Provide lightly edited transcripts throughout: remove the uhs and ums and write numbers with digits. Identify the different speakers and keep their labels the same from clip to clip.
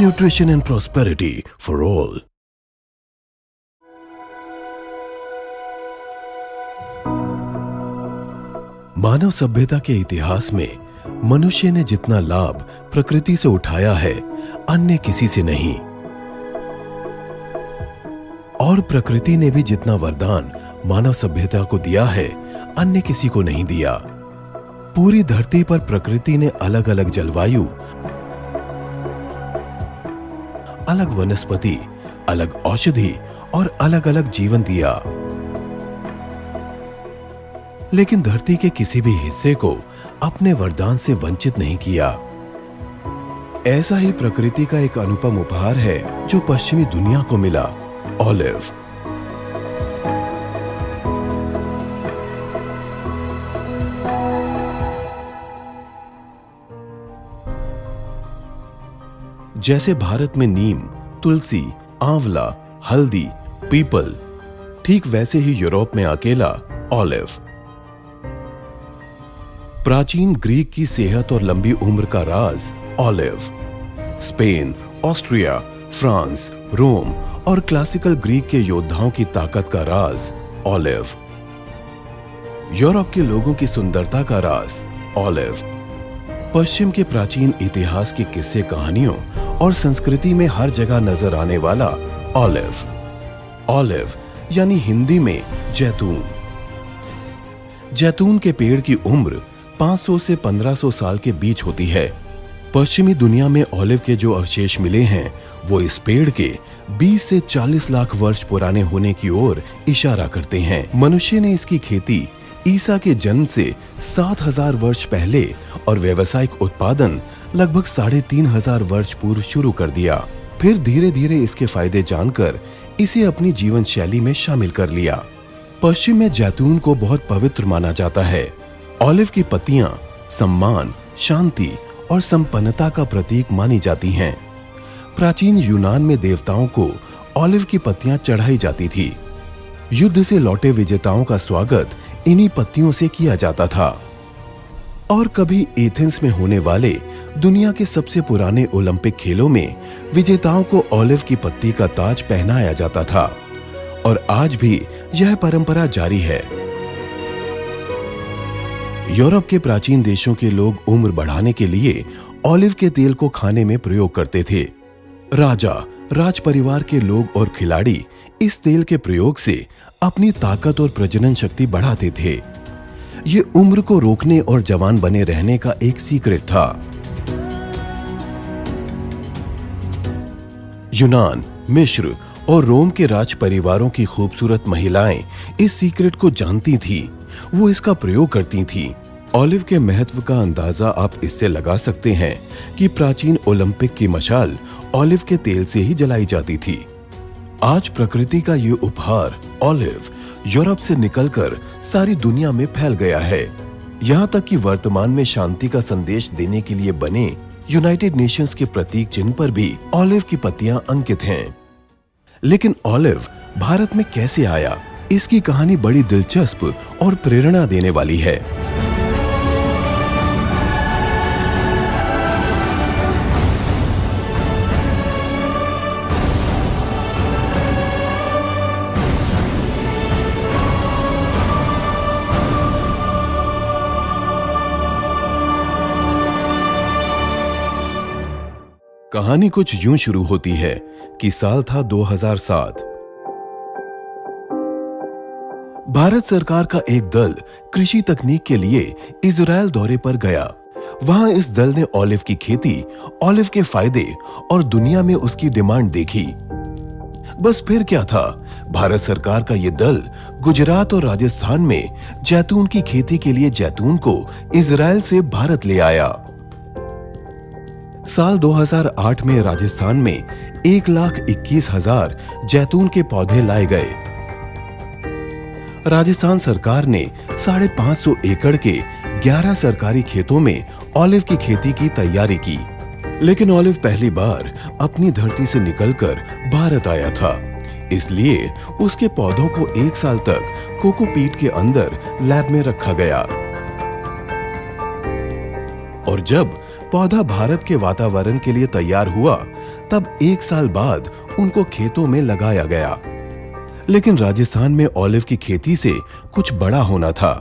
Speaker 1: Nutrition and prosperity for all. मानव सभ्यता के इतिहास में मनुष्य ने जितना लाभ प्रकृति से उठाया है, अन्य किसी से नहीं। और प्रकृति ने भी जितना वरदान मानव सभ्यता को दिया है, अन्य किसी को नहीं दिया। पूरी धरती पर प्रकृति ने अलग अलग जलवायु, अलग वनस्पति, अलग औषधि और अलग अलग जीवन दिया, लेकिन धरती के किसी भी हिस्से को अपने वरदान से वंचित नहीं किया। ऐसा ही प्रकृति का एक अनुपम उपहार है जो पश्चिमी दुनिया को मिला, ऑलिव। जैसे भारत में नीम, तुलसी, आंवला, हल्दी, पीपल, ठीक वैसे ही यूरोप में अकेला ऑलिव। प्राचीन ग्रीक की सेहत और लंबी उम्र का राज ऑलिव। स्पेन, ऑस्ट्रिया, फ्रांस, रोम और क्लासिकल ग्रीक के योद्धाओं की ताकत का राज ऑलिव। यूरोप के लोगों की सुंदरता का राज ऑलिव। पश्चिम के प्राचीन इतिहास की किस्से कहानियों और संस्कृति में हर जगह नजर आने वाला ऑलिव। ऑलिव यानी हिंदी में जैतून। जैतून के पेड़ की उम्र 500 से 1500 साल के बीच होती है। पश्चिमी दुनिया में ऑलिव के जो अवशेष मिले हैं, वो इस पेड़ के 20 से 40 लाख वर्ष पुराने होने की ओर इशारा करते हैं। मनुष्य ने इसकी खेती ईसा के जन्म से 7000 वर्ष पहले और व्यावसायिक उत्पादन लगभग 3500 वर्ष पूर्व शुरू कर दिया। फिर धीरे धीरे इसके फायदे जानकर इसे अपनी जीवन शैली में शामिल कर लिया। पश्चिम में जैतून को बहुत पवित्र माना जाता है। ऑलिव की पत्तियां सम्मान, शांति और संपन्नता का प्रतीक मानी जाती हैं। प्राचीन यूनान में देवताओं को ऑलिव की पत्तियां चढ़ाई जाती थी। युद्ध से लौटे विजेताओं का स्वागत इन्हीं पत्तियों से किया जाता था। और कभी एथेंस में होने वाले दुनिया के सबसे पुराने ओलंपिक खेलों में विजेताओं को ऑलिव की पत्ती का ताज पहनाया जाता था। और आज भी यह परंपरा जारी है। यूरोप के प्राचीन देशों के लोग उम्र बढ़ाने के लिए ऑलिव के तेल को खाने में प्रयोग करते थे। राजा, राज परिवार के लोग और खिलाड़ी इस तेल के प्रयोग से अपनी ताकत और प्रजनन शक्ति बढ़ाते थे। ये उम्र को रोकने और जवान बने रहने का एक सीक्रेट था। यूनान, मिस्र और रोम के राज परिवारों की खूबसूरत महिलाएं इस सीक्रेट को जानती थी। वो इसका प्रयोग करती थी। ऑलिव के महत्व का अंदाजा आप इससे लगा सकते हैं कि प्राचीन ओलंपिक की मशाल ऑलिव के तेल से ही जलाई जाती थी। आज प्रकृति का ये उपहार ऑलिव यूरोप से निकलकर सारी दुनिया में फैल गया है। यहाँ तक कि वर्तमान में शांति का संदेश देने के लिए बने यूनाइटेड नेशंस के प्रतीक चिन्ह पर भी ऑलिव की पत्तियां अंकित हैं। लेकिन ऑलिव भारत में कैसे आया, इसकी कहानी बड़ी दिलचस्प और प्रेरणा देने वाली है। कहानी कुछ यूं शुरू होती है कि साल था 2007। भारत सरकार का एक दल कृषि तकनीक के लिए इजराइल दौरे पर गया। वहां इस दल ने ऑलिव की खेती, ऑलिव के फायदे और दुनिया में उसकी डिमांड देखी। बस फिर क्या था, भारत सरकार का ये दल गुजरात और राजस्थान में जैतून की खेती के लिए जैतून को इजराइल से भारत ले आया। साल 2008 में राजस्थान में 1,21,000 जैतून के पौधे लाए गए। राजस्थान सरकार ने 550 एकड़ के 11 सरकारी खेतों में ऑलिव की खेती की तैयारी की। लेकिन ऑलिव पहली बार अपनी धरती से निकलकर भारत आया था, इसलिए उसके पौधों को 1 साल तक कोकोपीट के अंदर लैब में रखा गया। और जब पौधा भारत के वातावरण के लिए तैयार हुआ, तब 1 साल बाद उनको खेतों में लगाया गया। लेकिन राजस्थान में ऑलिव की खेती से कुछ बड़ा होना था,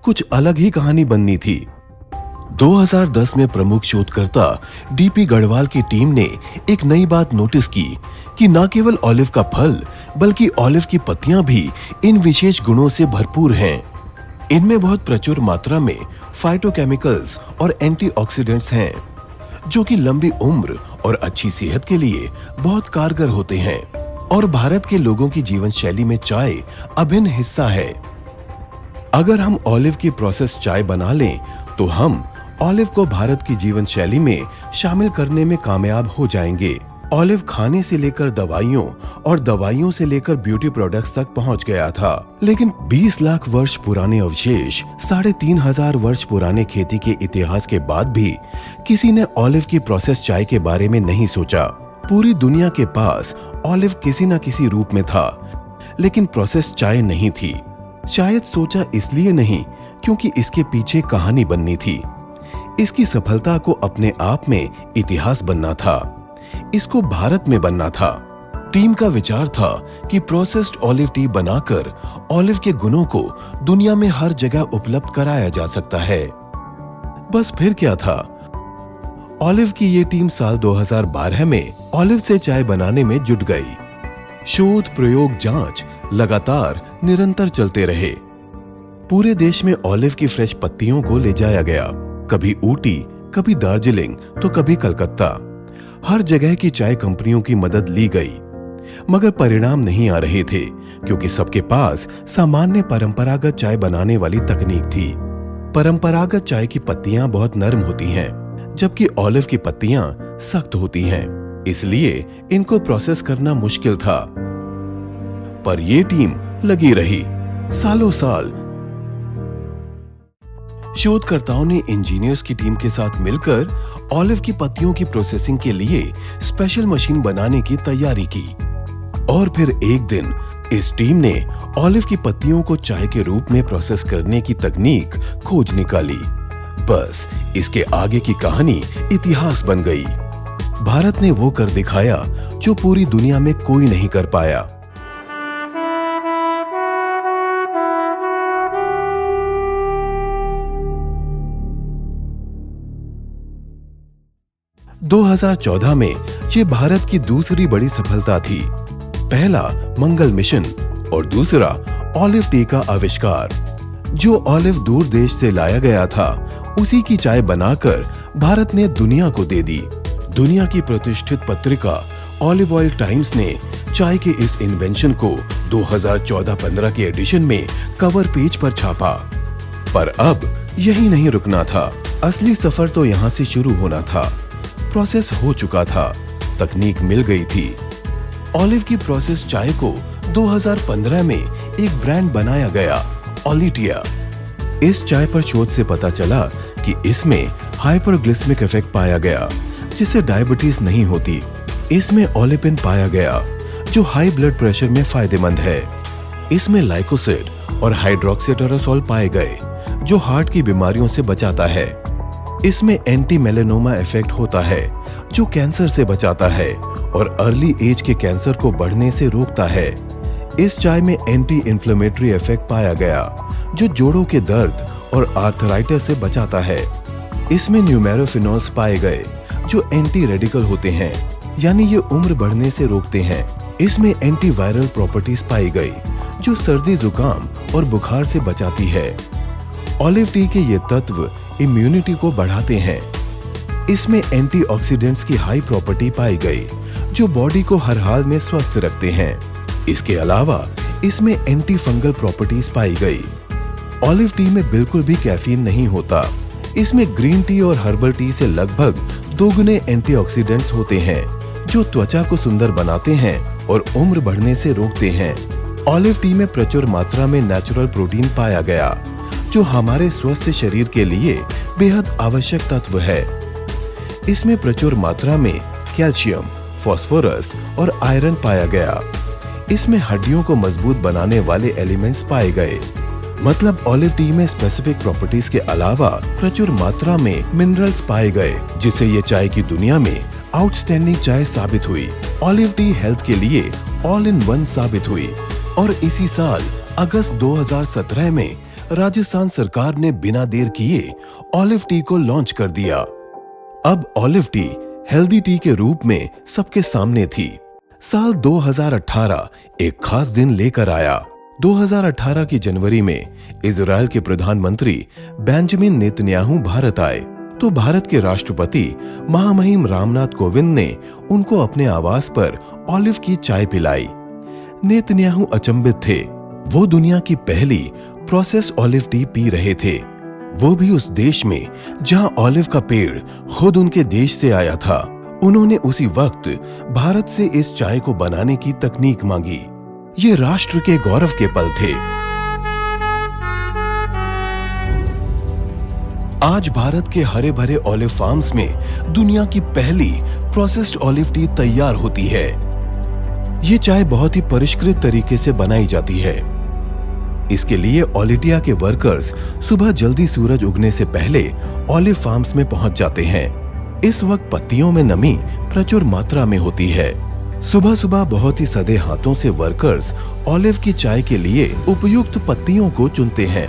Speaker 1: कुछ अलग ही कहानी बननी थी। 2010 में प्रमुख शोधकर्ता डीपी गढ़वाल की टीम ने एक नई बात नोटिस की कि न केवल ऑलिव का फल बल्कि ऑलिव की पत्तियां भी इन विशेष गुणों से भरपूर हैं। इनमें बहुत प्रचुर मात्रा में फाइटोकेमिकल्स और एंटीऑक्सीडेंट्स हैं, जो कि लंबी उम्र और अच्छी सेहत के लिए बहुत कारगर होते हैं और भारत के लोगों की जीवन शैली में चाय अभिन्न हिस्सा है। अगर हम ऑलिव की प्रोसेस चाय बना लें तो हम ऑलिव को भारत की जीवन शैली में शामिल करने में कामयाब हो जाएंगे। ऑलिव खाने से लेकर दवाइयों और दवाइयों से लेकर ब्यूटी प्रोडक्ट्स तक पहुंच गया था, लेकिन 20 लाख वर्ष पुराने अवशेष, 3,500 वर्ष पुराने खेती के इतिहास के बाद भी किसी ने ऑलिव की प्रोसेस चाय के बारे में नहीं सोचा। पूरी दुनिया के पास ऑलिव किसी न किसी रूप में था, लेकिन प्रोसेस चाय नहीं थी। शायद सोचा इसलिए नहीं क्योंकि इसके पीछे कहानी बननी थी। इसकी सफलता को अपने आप में इतिहास बनना था, इसको भारत में बनना था। टीम का विचार था कि प्रोसेस्ड ऑलिव टी बनाकर ऑलिव के गुणों को दुनिया में हर जगह उपलब्ध कराया जा सकता है। बस फिर क्या था, ऑलिव की ये टीम साल 2012 में ऑलिव से चाय बनाने में जुट गई। शोध, प्रयोग, जांच लगातार निरंतर चलते रहे। पूरे देश में ऑलिव की फ्रेश पत्तियों को ले जाया गया, कभी ऊटी, कभी दार्जिलिंग तो कभी कलकत्ता। हर जगह की चाय कंपनियों की मदद ली गई, मगर परिणाम नहीं आ रहे थे क्योंकि सबके पास सामान्य परंपरागत चाय बनाने वाली तकनीक थी। परंपरागत चाय की पत्तियां बहुत नरम होती हैं, जबकि ऑलिव की पत्तियां सख्त होती हैं, इसलिए इनको प्रोसेस करना मुश्किल था। पर यह टीम लगी रही सालों साल। शोधकर्ताओं ने इंजीनियर्स की टीम के साथ मिलकर ऑलिव की पत्तियों की प्रोसेसिंग के लिए स्पेशल मशीन बनाने की तैयारी की और फिर एक दिन इस टीम ने ऑलिव की पत्तियों को चाय के रूप में प्रोसेस करने की तकनीक खोज निकाली। बस इसके आगे की कहानी इतिहास बन गई। भारत ने वो कर दिखाया जो पूरी दुनिया में कोई नहीं कर पाया। – 2014 में ये भारत की दूसरी बड़ी सफलता थी। पहला मंगल मिशन और दूसरा ऑलिव टी का आविष्कार। जो ऑलिव दूर देश से लाया गया था, उसी की चाय बनाकर भारत ने दुनिया को दे दी। दुनिया की प्रतिष्ठित पत्रिका ऑलिव ऑयल टाइम्स ने चाय के इस इन्वेंशन को 2014-15 के एडिशन में कवर पेज पर छापा। पर अब यही नहीं रुकना था, असली सफर तो यहाँ से शुरू होना था। प्रोसेस हो चुका था, तकनीक मिल गई थी। ऑलिव की प्रोसेस चाय को 2015 में एक ब्रांड बनाया गया, ऑलिटिया। इस चाय पर शोध से पता चला कि इसमें हाइपरग्लिसमिक इफेक्ट पाया गया, जिससे डायबिटीज नहीं होती। इसमें ओलेपिन पाया गया, जो हाई ब्लड प्रेशर में फायदेमंद है। इसमें लाइकोसिड और हाइड्रोक्सीटेरासोल पाए गए, जो हार्ट की बीमारियों से बचाता है। इसमें एंटी मेलेनोमा इफेक्ट होता है, जो कैंसर से बचाता है और अर्ली एज के कैंसर को बढ़ने से रोकता है। इस चाय में एंटी इन्फ्लेमेटरी इफेक्ट पाया गया, जो जोड़ों के दर्द और आर्थराइटिस से बचाता है। इसमें न्यूमेरोफिनॉल्स पाए गए, जो एंटी रेडिकल होते हैं, यानी ये उम्र बढ़ने से रोकते हैं। इसमें एंटी वायरल प्रॉपर्टीज पाई गई, जो सर्दी, जुकाम और बुखार से बचाती है। ऑलिव टी के ये तत्व इम्यूनिटी को बढ़ाते हैं। इसमें एंटीऑक्सीडेंट्स की हाई प्रॉपर्टी पाई गई, जो बॉडी को हर हाल में स्वस्थ रखते हैं। इसके अलावा इसमें एंटी फंगल प्रॉपर्टीज पाई गई। ऑलिव टी में बिल्कुल भी कैफीन नहीं होता। इसमें ग्रीन टी और हर्बल टी से लगभग 2 गुने एंटीऑक्सीडेंट्स होते हैं, जो त्वचा को सुंदर बनाते हैं और उम्र बढ़ने से रोकते हैं। ऑलिव टी में प्रचुर मात्रा में नेचुरल प्रोटीन पाया गया, जो हमारे स्वस्थ शरीर के लिए बेहद आवश्यक तत्व है। इसमें प्रचुर मात्रा में कैल्शियम, फास्फोरस और आयरन पाया गया। इसमें हड्डियों को मजबूत बनाने वाले एलिमेंट्स पाए गए। मतलब ऑलिव टी में स्पेसिफिक प्रॉपर्टीज के अलावा प्रचुर मात्रा में मिनरल्स पाए गए, जिससे ये चाय की दुनिया में आउटस्टैंडिंग चाय साबित हुई। ऑलिव टी हेल्थ के लिए ऑल इन वन साबित हुई और इसी साल अगस्त 2017 में राजस्थान सरकार ने बिना देर किए ऑलिव टी को लॉन्च कर दिया। अब ऑलिव टी हेल्दी टी के रूप में सबके सामने थी। साल 2018 एक खास दिन लेकर आया। 2018 की जनवरी में इजराइल के प्रधानमंत्री बेंजामिन नेतन्याहू भारत आए तो भारत के राष्ट्रपति महामहिम रामनाथ कोविंद ने उनको अपने आवास पर ऑलिव की चाय पिलाई। नेतन्याहू अचंभित थे। वो दुनिया की पहली प्रोसेस्ड ऑलिव टी पी रहे थे, वो भी उस देश में जहां ऑलिव का पेड़ खुद उनके देश से आया था। उन्होंने उसी वक्त भारत से इस चाय को बनाने की तकनीक मांगी। ये राष्ट्र के गौरव के पल थे। आज भारत के हरे भरे ऑलिव फार्म्स में दुनिया की पहली प्रोसेस्ड ऑलिव टी तैयार होती है। ये चाय बहुत ही परिष्कृत तरीके से बनाई जाती है। इसके लिए ओलिटिया के वर्कर्स सुबह जल्दी सूरज उगने से पहले ऑलिव फार्म्स में पहुंच जाते हैं। इस वक्त पत्तियों में नमी प्रचुर मात्रा में होती है। सुबह सुबह बहुत ही सदे हाथों से वर्कर्स ऑलिव की चाय के लिए उपयुक्त पत्तियों को चुनते हैं।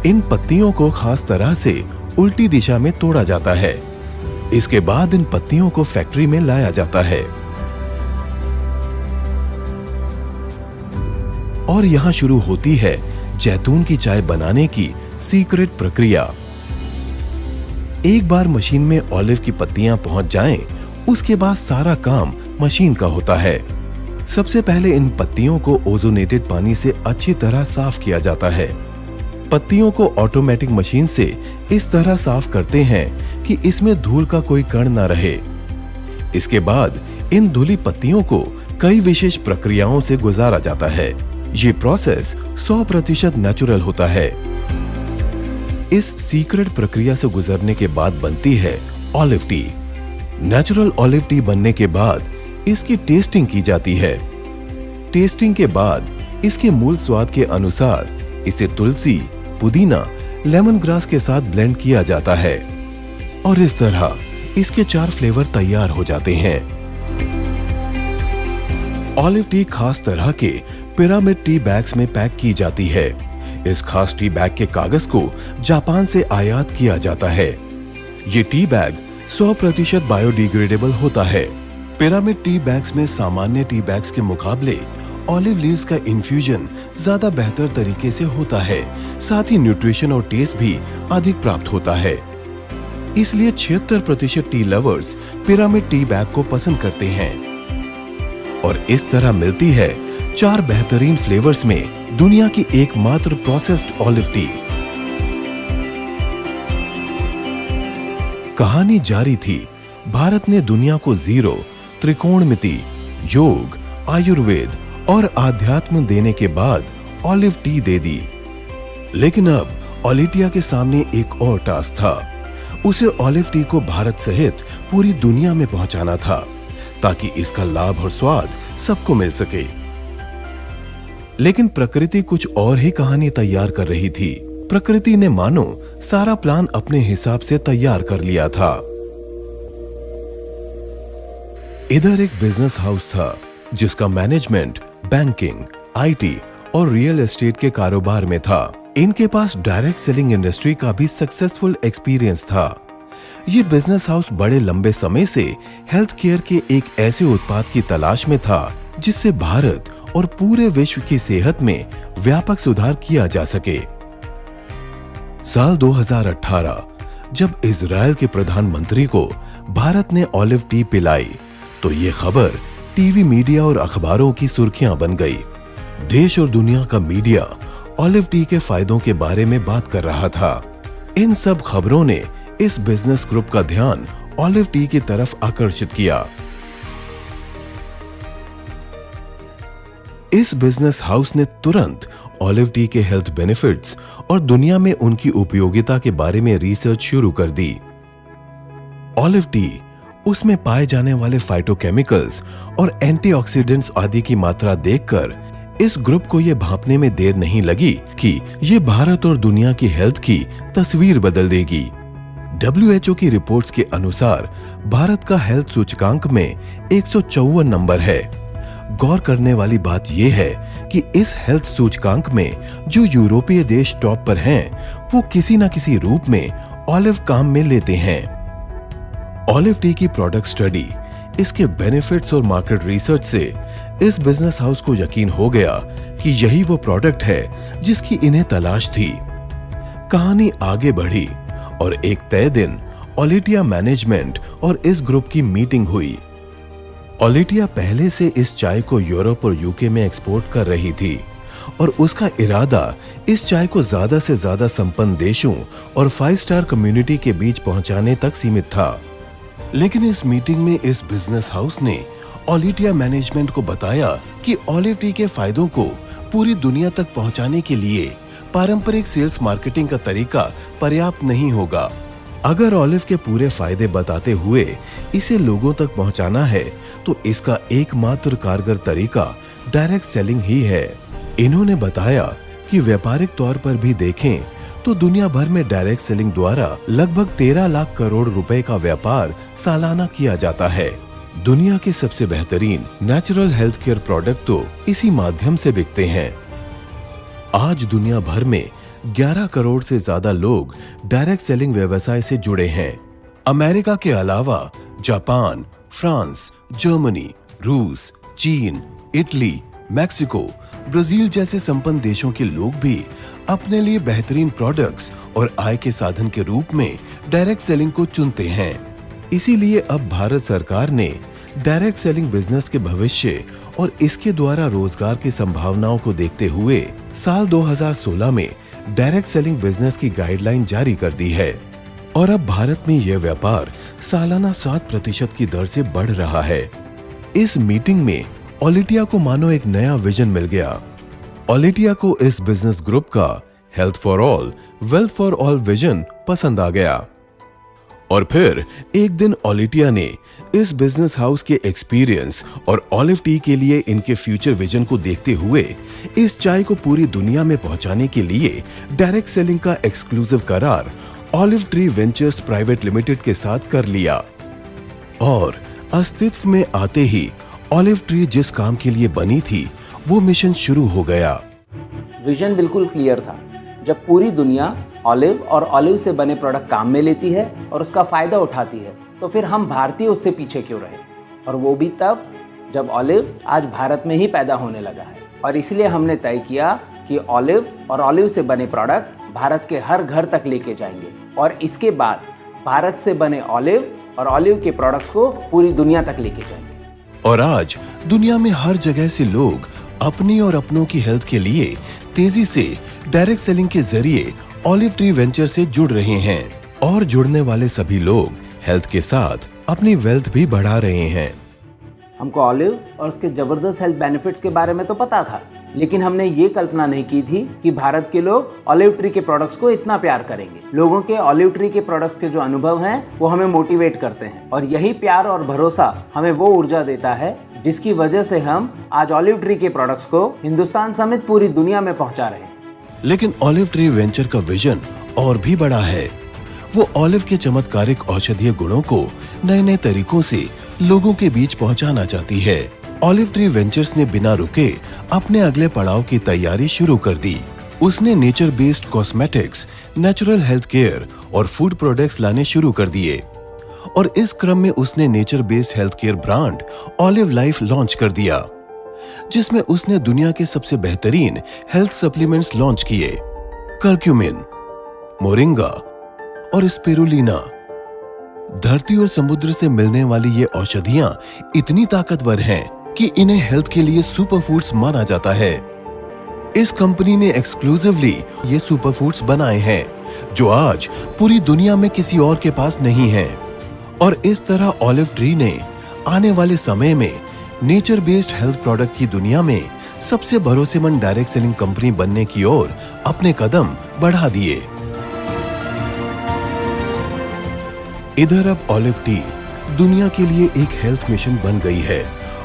Speaker 1: इन पत्तियों को खास तरह से उल्टी दिशा में तोड़ा जाता है। इसके बाद इन पत्तियों को फैक्ट्री में लाया जाता है और यहां शुरू होती है जैतून की चाय बनाने की सीक्रेट प्रक्रिया। एक बार मशीन में ऑलिव की पत्तियां पहुंच जाएं, उसके बाद सारा काम मशीन का होता है। सबसे पहले इन पत्तियों को ओजोनेटेड पानी से अच्छी तरह साफ किया जाता है। पत्तियों को ऑटोमेटिक मशीन से इस तरह साफ करते हैं कि इसमें धूल का कोई कण न रहे। इसके बाद इन धुली पत्तियों को कई विशेष प्रक्रियाओं से गुजारा जाता है। ये प्रोसेस 100% नेचुरल होता है। इस सीक्रेट प्रक्रिया से गुजरने के बाद बनती है olive T. Natural olive T बनने के बाद इसकी टेस्टिंग की जाती है। टेस्टिंग के बाद इसके मूल स्वाद के अनुसार इसे तुलसी, पुदीना, लेमन ग्रास के साथ ब्लेंड किया जाता है और इस तरह इसके 4 फ्लेवर तैयार हो जाते हैं। ऑलिव टी खास तरह के पिरामिड टी बैग्स में पैक की जाती है। इस खास टी बैग के कागज को जापान से आयात किया जाता है। ये टी बैग 100% बायोडिग्रेडेबल होता है। पिरामिड टी बैग्स में सामान्य टी बैग्स के मुकाबले ऑलिव लीव्स का इन्फ्यूजन ज्यादा बेहतर तरीके से होता है। साथ ही न्यूट्रिशन और टेस्ट भी अधिक प्राप्त होता है। इसलिए 76% T lovers pyramid tea bag को पसंद करते हैं और इस तरह मिलती है 4 बेहतरीन फ्लेवर्स में दुनिया की एकमात्र प्रोसेस्ड ऑलिव टी। कहानी जारी थी। भारत ने दुनिया को जीरो, त्रिकोणमिति, योग, आयुर्वेद और आध्यात्म देने के बाद ऑलिव टी दे दी। लेकिन अब ओलिटिया के सामने एक और टास्क था। उसे ऑलिव टी को भारत सहित पूरी दुनिया में पहुंचाना था ताकि इसका लाभ और स्वाद सबको मिल सके। लेकिन प्रकृति कुछ और ही कहानी तैयार कर रही थी। प्रकृति ने मानो सारा प्लान अपने हिसाब से तैयार कर लिया था। इधर एक बिजनेस हाउस था जिसका मैनेजमेंट बैंकिंग, आईटी और रियल एस्टेट के कारोबार में था। इनके पास डायरेक्ट सेलिंग इंडस्ट्री का भी सक्सेसफुल एक्सपीरियंस था। ये बिजनेस हाउस बड़े लंबे समय से हेल्थ केयर के एक ऐसे उत्पाद की तलाश में था जिससे भारत और पूरे विश्व की सेहत में व्यापक सुधार किया जा सके। साल 2018 जब इजराइल के प्रधानमंत्री को भारत ने ऑलिव टी पिलाई तो ये खबर टीवी मीडिया और अखबारों की सुर्खियां बन गई। देश और दुनिया का मीडिया ऑलिव टी के फायदों के बारे में बात कर रहा था। इन सब खबरों ने इस बिजनेस ग्रुप का ध्यान ऑलिव टी की तरफ आकर्षित किया। इस बिजनेस हाउस ने तुरंत ऑलिव टी के हेल्थ बेनिफिट्स और दुनिया में उनकी उपयोगिता के बारे में रिसर्च शुरू कर दी। ऑलिव टी, उसमें पाए जाने वाले फाइटोकेमिकल्स और एंटीऑक्सीडेंट्स आदि की मात्रा देखकर इस ग्रुप को ये भांपने में देर नहीं लगी कि ये भारत और दुनिया की हेल्थ की तस्वीर बदल देगी। WHO की रिपोर्ट्स के अनुसार भारत का हेल्थ सूचकांक में 154 नंबर है। गौर करने वाली बात यह है कि इस हेल्थ सूचकांक में जो यूरोपीय देश टॉप पर हैं, वो किसी न किसी रूप में ऑलिव काम में लेते हैं। ऑलिव टी की प्रोडक्ट स्टडी, इसके बेनिफिट्स और मार्केट रिसर्च से इस बिजनेस हाउस को यकीन हो गया कि यही वो प्रोडक्ट है जिसकी इन्हें तलाश थी। कहानी आगे बढ़ी और एक तय दिन ओलिटिया मैनेजमेंट और इस ग्रुप की मीटिंग हुई। ओलिटिया पहले से इस चाय को यूरोप और यूके में एक्सपोर्ट कर रही थी और उसका इरादा इस चाय को ज्यादा से ज्यादा संपन्न देशों और 5 स्टार कम्युनिटी के बीच पहुंचाने तक सीमित था। लेकिन इस मीटिंग में इस बिजनेस हाउस ने ओलिटिया मैनेजमेंट को बताया कि ऑलिव टी के फायदों को पूरी दुनिया तक पहुंचाने के लिए पारंपरिक सेल्स मार्केटिंग का तरीका पर्याप्त नहीं होगा। अगर ऑलिव के पूरे फायदे बताते हुए इसे लोगों तक पहुंचाना है तो इसका एकमात्र कारगर तरीका डायरेक्ट सेलिंग ही है। इन्होंने बताया कि व्यापारिक तौर पर भी देखें तो दुनिया भर में डायरेक्ट सेलिंग द्वारा लगभग 13 लाख करोड़ रुपए का व्यापार सालाना किया जाता है। दुनिया के सबसे बेहतरीन नेचुरल हेल्थ केयर प्रोडक्ट तो इसी माध्यम से बिकते हैं। आज दुनिया भर में 11 करोड़ से ज्यादा लोग डायरेक्ट सेलिंग व्यवसाय से जुड़े हैं। अमेरिका के अलावा जापान, फ्रांस, जर्मनी, रूस, चीन, इटली, मैक्सिको, ब्राजील जैसे संपन्न देशों के लोग भी अपने लिए बेहतरीन प्रोडक्ट्स और आय के साधन के रूप में डायरेक्ट सेलिंग को चुनते हैं। इसीलिए अब भारत सरकार ने डायरेक्ट सेलिंग बिजनेस के भविष्य और इसके द्वारा रोजगार की संभावनाओं को देखते हुए साल 2016 में डायरेक्ट सेलिंग बिजनेस की गाइडलाइन जारी कर दी है और अब भारत में यह व्यापार सालाना 7% की दर से बढ़ रहा है। इस मीटिंग में ओलिटिया को मानो एक नया विजन मिल गया। ओलिटिया को इस बिजनेस ग्रुप का health for all, wealth for all vision पसंद आ गया और फिर एक दिन ओलिटिया ने इस बिजनेस हाउस के एक्सपीरियंस और ऑलिव टी के लिए इनके फ्यूचर विजन को देखते हुए इस चाय को पूरी दुनिया में पहुंचाने के लिए डायरेक्ट सेलिंग का एक्सक्लूसिव करार olive tree ventures private limited के साथ कर लिया और अस्तित्व में आते ही ऑलिव ट्री जिस काम के लिए बनी थी वो मिशन शुरू हो गया।
Speaker 2: विजन बिल्कुल क्लियर था। जब पूरी दुनिया ऑलिव और ऑलिव से बने प्रोडक्ट काम में लेती है और उसका फायदा उठाती है तो फिर हम भारतीय उससे पीछे क्यों रहे, और वो भी तब जब ऑलिव आज भारत में ही पैदा होने लगा है। और इसलिए हमने तय किया कि ऑलिव और ऑलिव से बने प्रोडक्ट भारत के हर घर तक लेके जाएंगे और इसके बाद भारत से बने ऑलिव और ऑलिव के प्रोडक्ट्स को पूरी दुनिया तक लेके जाएंगे।
Speaker 1: और आज दुनिया में हर जगह से लोग अपनी और अपनों की हेल्थ के लिए तेजी से डायरेक्ट सेलिंग के जरिए ऑलिव ट्री वेंचर से जुड़ रहे हैं और जुड़ने वाले सभी लोग हेल्थ के साथ अपनी वेल्थ भी बढ़ा रहे हैं।
Speaker 2: हमको ऑलिव और उसके जबरदस्त हेल्थ बेनिफिट्स के बारे में तो पता था, लेकिन हमने ये कल्पना नहीं की थी कि भारत के लोग ऑलिव ट्री के प्रोडक्ट्स को इतना प्यार करेंगे। लोगों के ऑलिव ट्री के प्रोडक्ट्स के जो अनुभव हैं वो हमें मोटिवेट करते हैं और यही प्यार और भरोसा हमें वो ऊर्जा देता है जिसकी वजह से हम आज ऑलिव ट्री के प्रोडक्ट्स को हिंदुस्तान समेत पूरी दुनिया में पहुंचा रहे हैं।
Speaker 1: लेकिन ऑलिव ट्री वेंचर का विजन और भी बड़ा है। वो ऑलिव के चमत्कारिक औषधीय गुणों को नए नए तरीकों से लोगों के बीच पहुंचाना चाहती है। ऑलिव ट्री वेंचर्स ने बिना रुके अपने अगले पड़ाव की तैयारी शुरू कर दी। उसने nature based cosmetics, natural health care और फूड प्रोडक्ट्स लाने शुरू कर दिए और इस क्रम में उसने nature based health care brand olive life launch कर दिया, जिसमें उसने दुनिया के सबसे बेहतरीन हेल्थ सप्लीमेंट्स लॉन्च किए। कर्क्यूमिन, मोरिंगा और स्पिरुलिना। धरती और समुद्र से मिलने वाली ये औषधियां इतनी ताकतवर हैं कि इन्हें हेल्थ के लिए सुपर फूड्स माना जाता है। इस कंपनी ने एक्सक्लूसिवली ये सुपर फूड्स बनाए हैं जो आज पूरी दुनिया में किसी और के पास नहीं है। और इस तरह ऑलिव ट्री ने आने वाले समय में नेचर बेस्ड हेल्थ प्रोडक्ट की दुनिया में सबसे भरोसेमंद डायरेक्ट सेलिंग कंपनी बनने की ओर अपने कदम बढ़ा दिए। इधर अब ऑलिव टी दुनिया के लिए एक हेल्थ मिशन बन गई है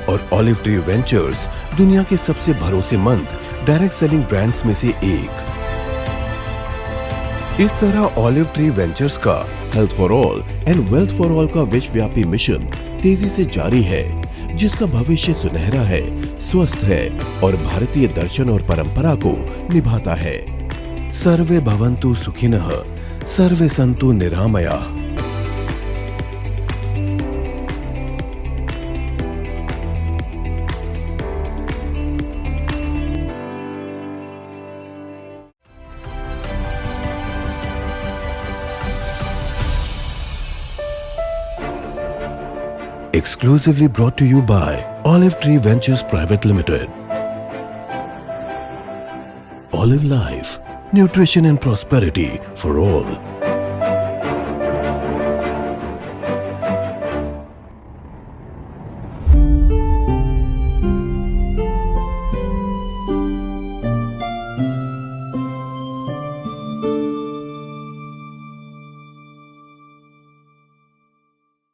Speaker 1: और ऑलिव ट्री वेंचर्स दुनिया के सबसे भरोसेमंद डायरेक्ट सेलिंग ब्रांड्स में से एक। इस तरह ऑलिव ट्री वेंचर्स का health for all and wealth for all का विश्वव्यापी मिशन तेजी से जारी है, जिसका भविष्य सुनहरा है, स्वस्थ है और भारतीय दर्शन और परंपरा को निभाता है। सर्वे भवन्तु सुखिनः, सर्वे सन्तु निरामयाः। Exclusively brought to you by Olive Tree Ventures Private Limited. Olive Life, nutrition and prosperity for all.